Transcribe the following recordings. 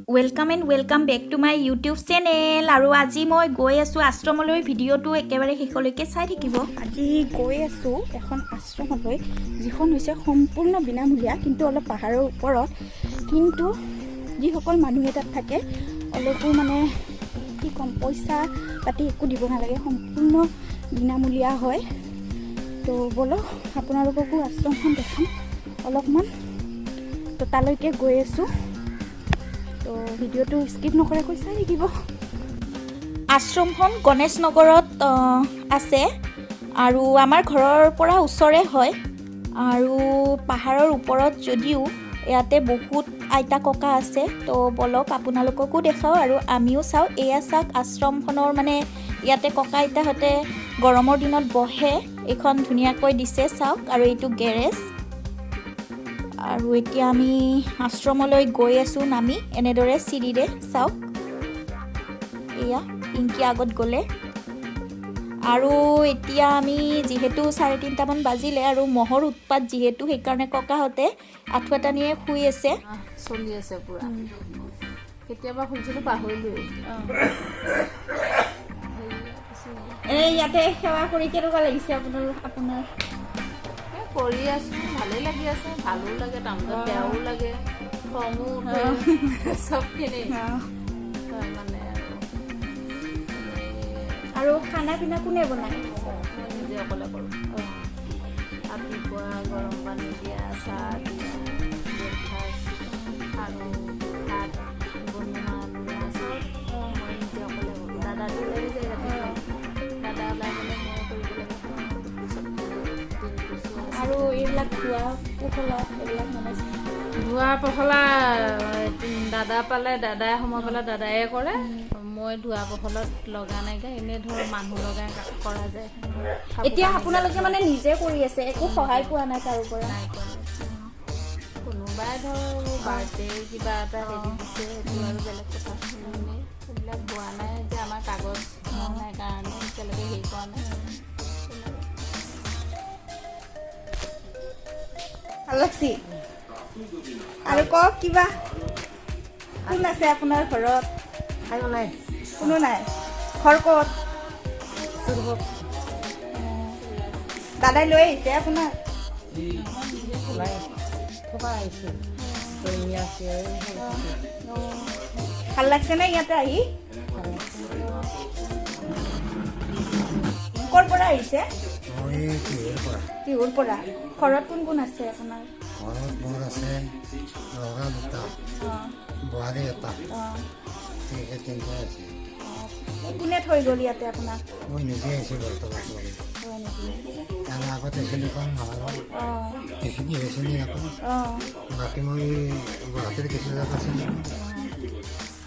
Welcome and welcome back to my YouTube channel. আৰু আজি মই গৈ আছো আশ্ৰমলৈ ভিডিওটো একেবাৰে শেষলৈকে চাই থাকিব। আজি গৈ আছো এখন আশ্ৰমলৈ যিখন হৈছে সম্পূৰ্ণ বিনামূলীয়া কিন্তু অলপ পাহাৰৰ ওপৰত কিন্তু যিসকল মানুহে তাত থাকে অলপো মানে কি কম পইচা পাতি একো দিব নালাগে সম্পূৰ্ণ বিনামূলীয়া হয়। তো বলো আপোনালোককো আশ্ৰমখন দেখাম অলপমান। তো তালৈকে গৈ আছো। তো ভিডিওটো স্কিপ নকৰাকৈ চাই থাকিব। আশ্ৰমখন গণেশ নগৰত আছে আৰু আমাৰ ঘৰৰ পৰা ওচৰে হয় আৰু পাহাৰৰ ওপৰত যদিও ইয়াতে বহুত আইতা ককা আছে। তো বলক আপোনালোককো দেখাওঁ আৰু আমিও চাওঁ। এয়া চাওক আশ্ৰমখনৰ মানে ইয়াতে ককা আইতাহঁতে গৰমৰ দিনত বহে। এইখন ধুনীয়াকৈ দিছে চাওক আৰু এইটো গেৰেজ। আৰু এতিয়া আমি আশ্ৰমলৈ গৈ আছো নামি এনেদৰে চিৰিৰে চাওক। এয়া পিংকি আগত গ'লে আৰু এতিয়া আমি যিহেতু 3:30 মান বাজিলে আৰু মহৰ উৎপাত যিহেতু সেইকাৰণে ককাহঁতে আঁঠুৱা টানিয়ে শুই আছে। চলি আছে পুৰা। কেতিয়াবা শুনিছিলো পাহৰিলোৱে। ইয়াতে সেৱা কৰি কেনেকুৱা লাগিছে আপোনাৰ? কৰি আছো ভালেই লাগি আছে, ভালো লাগে, তাৰমানে বেয়াও লাগে, খঙো উঠে চবখিনি মানে। আৰু খানা পিনা কোনে বনায়? মই নিজে অকলে কৰোঁ। ৰাতিপুৱা গৰম পানী দিয়া, চাহ দিয়া, ব্ৰেকফাষ্ট আৰু ভাত বনোৱা চব মই নিজে অকলে কৰোঁ। দাদাটো ওলাই যায় ৰাতিপুৱা, দাদা ওলাই গ'লে মই কৰিব লাগে। আৰু এইবিলাক ধোৱা পখলা এইবিলাক মানে ধোৱা পখলা দাদা পালে দাদাই সময় পালে দাদায়ে কৰে। মই ধোৱা পখলাত লগা নাইকিয়া, এনেই ধৰ মানুহ লগাই কৰা যায়। এতিয়া আপোনালোকে মানে নিজে কৰি আছে, একো সহায় পোৱা নাই কাৰো পৰা? নাই কৰা। কোনোবাই ধৰ বাৰ্থডে কিবা এটা হেৰি দিছে, সেইটো আৰু বেলেগ কথা। এনেই সেইবিলাক হোৱা নাই যে আমাৰ কাগজ হোৱা নাই কাৰণে এতিয়ালৈকে হেৰি কৰা নাই। ভাল লাগছি। আৰু কওক কিবা। কোন আছে আপোনাৰ ঘৰত? নাই কোনো নাই। ঘৰ ক'ত? দাদাই লৈ আহিছে আপোনাক? ভাল লাগছে নে ইয়াতে আহি? ক'ৰ পৰা আহিছে? টিহুৰ পৰা। ঘৰত কোন কোন আছে আপোনাৰ? ঘৰত মোৰ আছে ল'ৰা দুটা, বোৱাৰী এটা, তিনিটা আছে। কোনে থৈ গ'ল ইয়াতে আপোনাক? মই নিজে আহিছোঁ বৰ্তমান। হয় নেকি? আৰু আগতে চিনি পাম নহয়, এইখিনি চিনি নাপাওঁ। বাকী মই গুৱাহাটীৰ কিছু জেগা চিনি পাওঁ।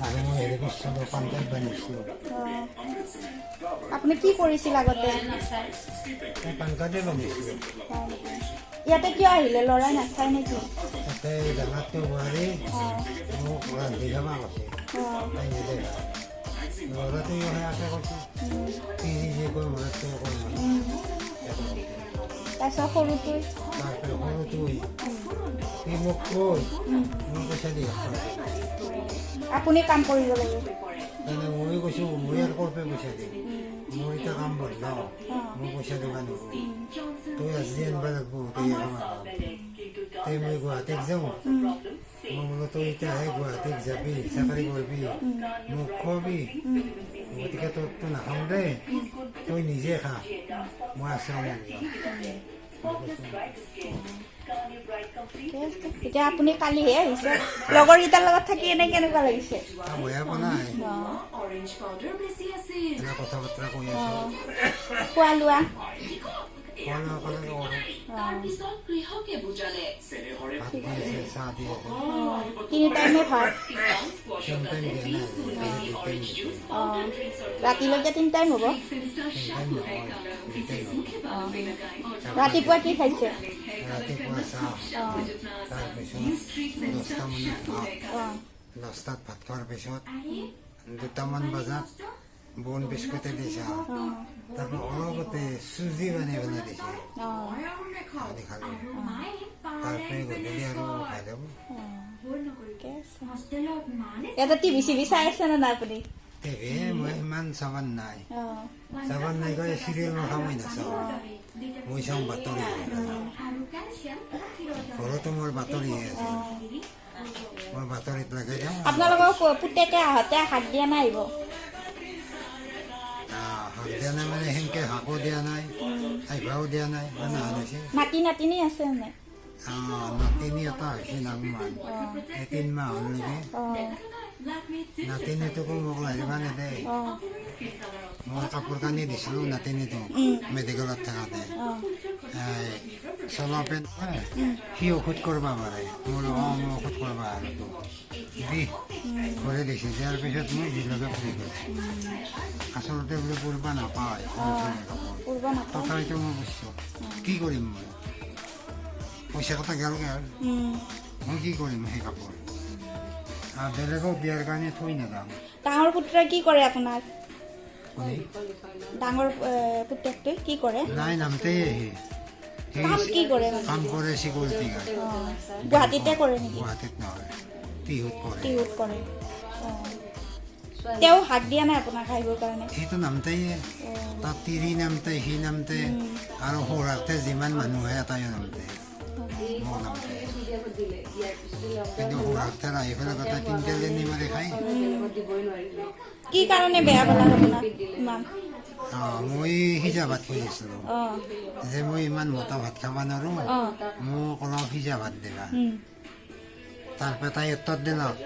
আৰু মই হেৰি কৰিছিলোঁ, পাঞ্জাৱ বানিছিলোঁ। আপুনি কি কৰিছিল আগতে? মই পান কাৰ্ডে বানিছিলোঁ। ইয়াতে কিয় আহিলে? ল'ৰাই নাচায় নেকি? তাতে ডাঙৰটো বোৱাৰী মোক ৰান্ধি খাব কৈছে, তাই নিজে ল'ৰাটো সেয়াকে কৈছে, কি যি কয় মনতটো কয় মানে। তাৰপিছত সৰুটো সি মোক কৈ মোৰ পইচা দি আপুনি কাম কৰিব লাগে? তাৰমানে মই কৈছোঁ মই আৰু ক'ৰ পৰা পইচা দিম, মোৰ এতিয়া কাম বন্ধ, মই পইচা দিব নোৱাৰোঁ, তই আজি আনিব লাগিব তই তই মই গুৱাহাটীত যাওঁ। মই বোলো তই এতিয়া আহে গুৱাহাটীত যাবি, চাকৰি কৰিবি, মোক খোৱাবি, গতিকে তোৰতো নাখাওঁ দেই, তই নিজে খা, মই আশ্ৰমত যাম। এতিয়া আপুনি কালিহে আহিছে, লগৰকেইটাৰ লগত থাকি এনে কেনেকুৱা লাগিছে? বেয়া পোৱা নাই, এনে কথা বতৰা কৈ আছোঁ। খোৱা লোৱা? খোৱা লোৱা ক'লে কৰোঁ, ভাত দি আছে, চাহ দি আছে। 3 টাইমে ভাত? 3 টাইম দিয়া নাই, 2 টাইম দিছে। ৰাতিলৈকে 3 টাইম হ'ব? 3 টাইম নহয়, 2 টাইম হ'ব। ৰাতিপুৱা কি খাইছে? ৰাতিপুৱা চাহ, তাৰপিছত 10টা মানত ভাত, 10টাত ভাত খোৱাৰ পিছত 2টামান বজাত বন বিস্কুটে দিছে, তাৰপৰা অলপতে চুজি বনাই দিছে, খালোঁ। তাৰপৰা গধূলি আৰু খাই যাব। ঠিকে আছে। ইয়াতে টিভি চিভি চাই আছে নে নাই আপুনি? টিভি মই ইমান চাবান নাই অঁ চাবান নাই কয় চিৰিয়েল মাথা মই নাচাওঁ মই চাওঁ বাতৰি ঘৰতো মোৰ বাতৰিহে আছে মই বাতৰিত লগাই যাওঁ আপোনালোকৰ পুতেকে আহোঁতে হাক দিয়া নাই আহিব? শাক দিয়া নাই মানে সেনেকৈ শাকো দিয়া নাই আহিবাও দিয়া নাই মানে আনিছে নাতি নাতিনী আছে নে? নাতিনী এটা হৈছে নামমান এই 3 মাহ হ'ল নেকি অঁ নাতিনীটোকো মোক লাগিব নেদেই অঁ মই কাপোৰ কানি দিছিলোঁ নাতিনীটো মেডিকেলত থাকোঁতে চলা পেণ্ট সি ঔষধ কৰিব পাৰে মোৰ মই ঔষধ কৰিব আৰু দি কৰি দিছে দিয়াৰ পিছত মই জিলকে ফুৰি গৈছোঁ আচলতে বোলে কৰিব নাপায় কৰিব নাপায়। তথাপিতো মই বুজিছোঁ কি কৰিম মই পইচা কথা গেল মই কি কৰিম সেই কাপোৰ আৰু বেলেগক দিয়াৰ কাৰণে থৈ নাযাওঁ ডাঙৰ পুত্ৰই কি কৰে আপোনাৰ? কোনে ডাঙৰ পুতেকটোৱে কি কৰে? নাই নামতেই সি কাম কি কৰে মানে? কাম কৰে চিকিউৰিটি গাৰ্ড অঁ গুৱাহাটীতে কৰে নেকি? গুৱাহাটীত নহয় টিহুত কৰে টিহুত কৰে। অঁ তেওঁ হাক দিয়া নাই আপোনাক আহিবৰ কাৰণে? সেইটো নামতেই তাত তিৰি নামতে সি নামতে আৰু সৌৰাতে যিমান মানুহ হয় এটাই নামতে মোক নামতে কিন্তু সৌৰাতে আহি পেলাই গোটেই 3 লেনি মাৰি খায় কি কাৰণে বেয়া পালে আপোনাক ইমান? মই সিজা ভাত খুজিছিলোঁ অঁ যে মই ইমান মোটা ভাত খাব নোৱাৰোঁ অঁ মোক অলপ সিজা ভাত দিবা তাৰপৰা তাই উত্তৰ দিলক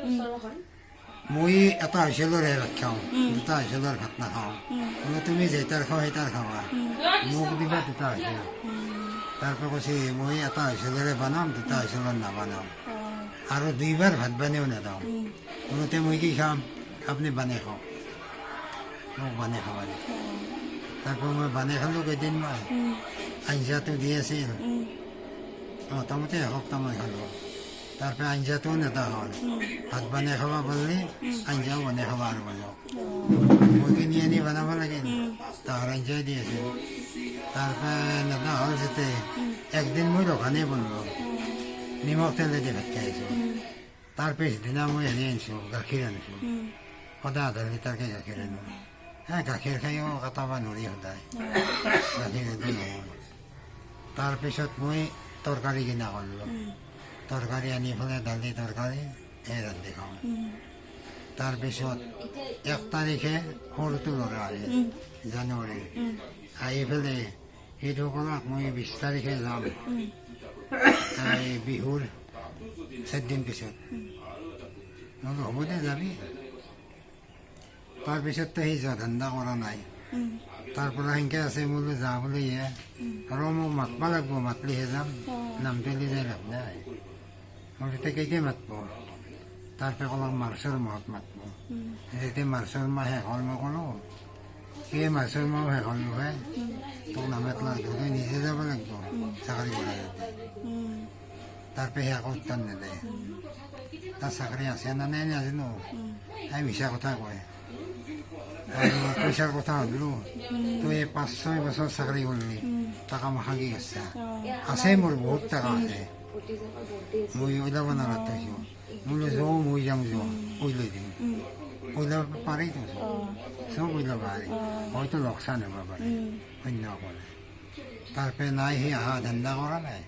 মই এটা হুইচেলৰহে ভাত খাওঁ 2টা হুইচেলৰ ভাত নাখাওঁ বোলে তুমি যেইটাৰ খাওঁ সেইটাৰ খাবা মোক দিবা 2টা হুইচেল তাৰপৰা কৈছে মই এটা হুইচেলৰে বনাম 2টা হুইচেলৰ নাবনাম আৰু 2বাৰ ভাত বানিও নেদাওঁ বোলোতে মই কি খাম আপুনি বানাই খাওক মোক বানাই খাবা দিয়ক তাৰপৰা মই বানাই খালোঁ কেইদিনমান আঞ্জাটো দি আছিল মোটামুটি এসপ্তাহমান খালোঁ তাৰপৰা আঞ্জাটোও নেদা হ'ল ভাত বনাই খাব পাৰিলে আঞ্জাও বনাই খাব আৰু বনাওঁ মই কিনি আনি বনাব লাগিল তাৰ আঞ্জাই দি আছিল তাৰপৰা নেদা হ'ল যেতিয়া একদিন মই দোকানেই বনালোঁ নিমখ তেলেদি ভাত খাই আছোঁ তাৰ পিছদিনা মই হেৰি আনিছোঁ গাখীৰ আনিছোঁ সদায় আধা লিটাৰকৈ গাখীৰ আনো গাখীৰ খাইও কটাব নোৱাৰি সদায় গাখীৰ সেইটো নহয় তাৰপিছত মই তৰকাৰী কিনা কৰিলোঁ তৰকাৰী আনি পেলাই দালি তৰকাৰী এই ৰান্ধি খাওঁ তাৰপিছত 1 তাৰিখে সৰুটো ল'ৰা আহিল জানুৱাৰী আহি পেলাই সেইটো ক'লক মই 20 তাৰিখে যাম এই বিহুৰ 4 দিন পিছত মই বোলো হ'ব দে যাবি তাৰপিছততো সি যোৱা ধান্দা কৰা নাই তাৰপৰা সেনেকৈ আছে মই বোলো যা বোলে আৰু মোক মাতিব লাগিব মাতলিহে যাম নাম পেলি যাই লাভ নাই মই তেতিয়া কেইটাই মাতিব তাৰপৰা ক'লক মাৰ্চৰ মাহত মাতিব যেতিয়া মাৰ্চৰ মাহ শেষ হ'ল মই ক'লোঁ সেই মাৰ্চৰ মাহ শেষ হ'ল নহয় তোক নামাতলা তই নিজে যাব লাগিব চাকৰি কৰা যাতে তাৰপৰা সি আকৌ উত্তৰ নেদে তাৰ চাকৰি আছে নে নাই নাজানো এই মিছা কথা কয় আৰু পইচাৰ কথা সুধিলোঁ তই 5-6 বছৰ চাকৰি কৰিলি টকা মাখাগি আছে মোৰ বহুত টকা আছে মই ওলাব নালাগ থৈছোঁ বোলো যাওঁ মই যাম যোৱা ওলাই দিম ওলাব পাৰিতো চব ওলাব পাৰি হয়তো লোকচান হ'ব পাৰে অন্য কৰে তাৰপৰা নাই সি অহা ধান্দা কৰা নাই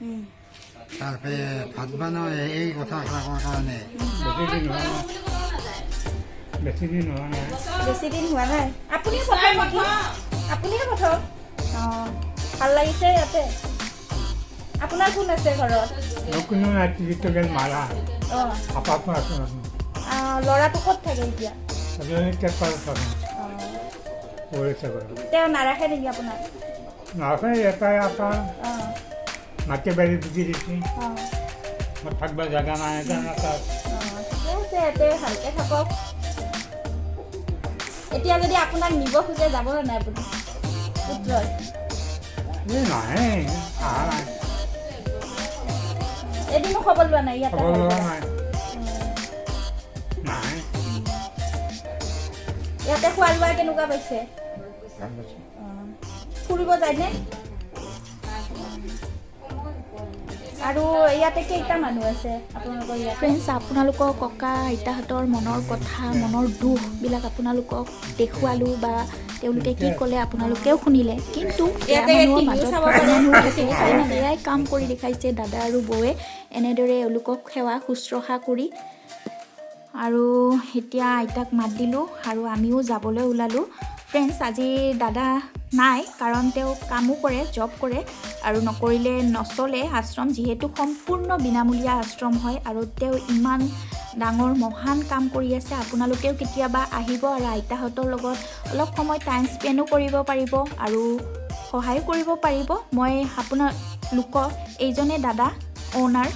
তাৰপৰা ভাত বনাওঁ এই কথা কোৱাৰ কাৰণে বেছি দিন হোৱা নাই আপুনি পঠাওক নেকি আপুনিহে পঠাওক অঁ ভাল লাগিছে ইয়াতে আপোনাৰ কোন আছে ঘৰত অঁ ল'ৰাটো ক'ত থাকে এতিয়া তেওঁ নাৰাখে নেকি আপোনাক অঁ মাটি বাৰী বুজি দিছে অঁ থাকিব জেগা নাই ঠিকে আছে ইয়াতে ভালকৈ থাকক এতিয়া যদি আপোনাক নিব খোজে যাব নাই আপুনি পুত্ৰই নাহে অহা নাই এদিনো খবৰ লোৱা নাই ইয়াতে খবৰ লোৱা নাই নাহে ইয়াতে খোৱা লোৱা কেনেকুৱা পাইছে ভাল পাইছে ফুৰিব যায়নে আৰু ইয়াতে কেইটা মানুহ আছে আপোনালোকৰ ইয়াত ফ্ৰেণ্ডছ আপোনালোকৰ ককা আইতাহঁতৰ মনৰ কথা মনৰ দুখবিলাক আপোনালোকক দেখুৱালোঁ বা তেওঁলোকে কি ক'লে আপোনালোকেও শুনিলে কিন্তু এয়াই কাম কৰি দেখাইছে দাদা আৰু বৌৱে এনেদৰে এওঁলোকক সেৱা শুশ্ৰূষা কৰি আৰু এতিয়া আইতাক মাত দিলোঁ আৰু আমিও যাবলৈ ওলালোঁ ফ্ৰেণ্ডছ আজি দাদা নাই কাৰণ তেওঁ কামো কৰে জব কৰে আৰু নকৰিলে নচলে আশ্ৰম যিহেতু সম্পূৰ্ণ বিনামূলীয়া আশ্ৰম হয় আৰু তেওঁ ইমান ডাঙৰ মহান কাম কৰি আছে আপোনালোকেও কেতিয়াবা আহিব আৰু আইতাহঁতৰ লগত অলপ সময় টাইম স্পেণ্ডো কৰিব পাৰিব আৰু সহায়ো কৰিব পাৰিব মই আপোনালোকক এইজনে দাদা অ'নাৰ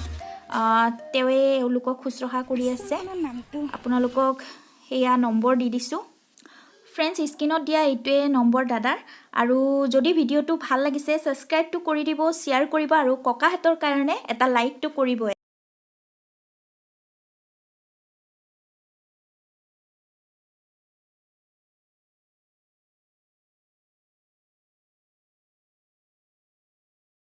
তেওঁৱে এওঁলোকক শুশ্ৰূষা কৰি আছে আপোনালোকক সেয়া নম্বৰ দি দিছোঁ ফ্ৰেণ্ডছ স্ক্ৰীনত দিয়া এইটোৱে নম্বৰ দাদাৰ আৰু যদি ভিডিঅ'টো ভাল লাগিছে ছাবস্ক্ৰাইবটো কৰি দিব শ্বেয়াৰ কৰিব আৰু ককাহঁতৰ কাৰণে এটা লাইকটো কৰিবই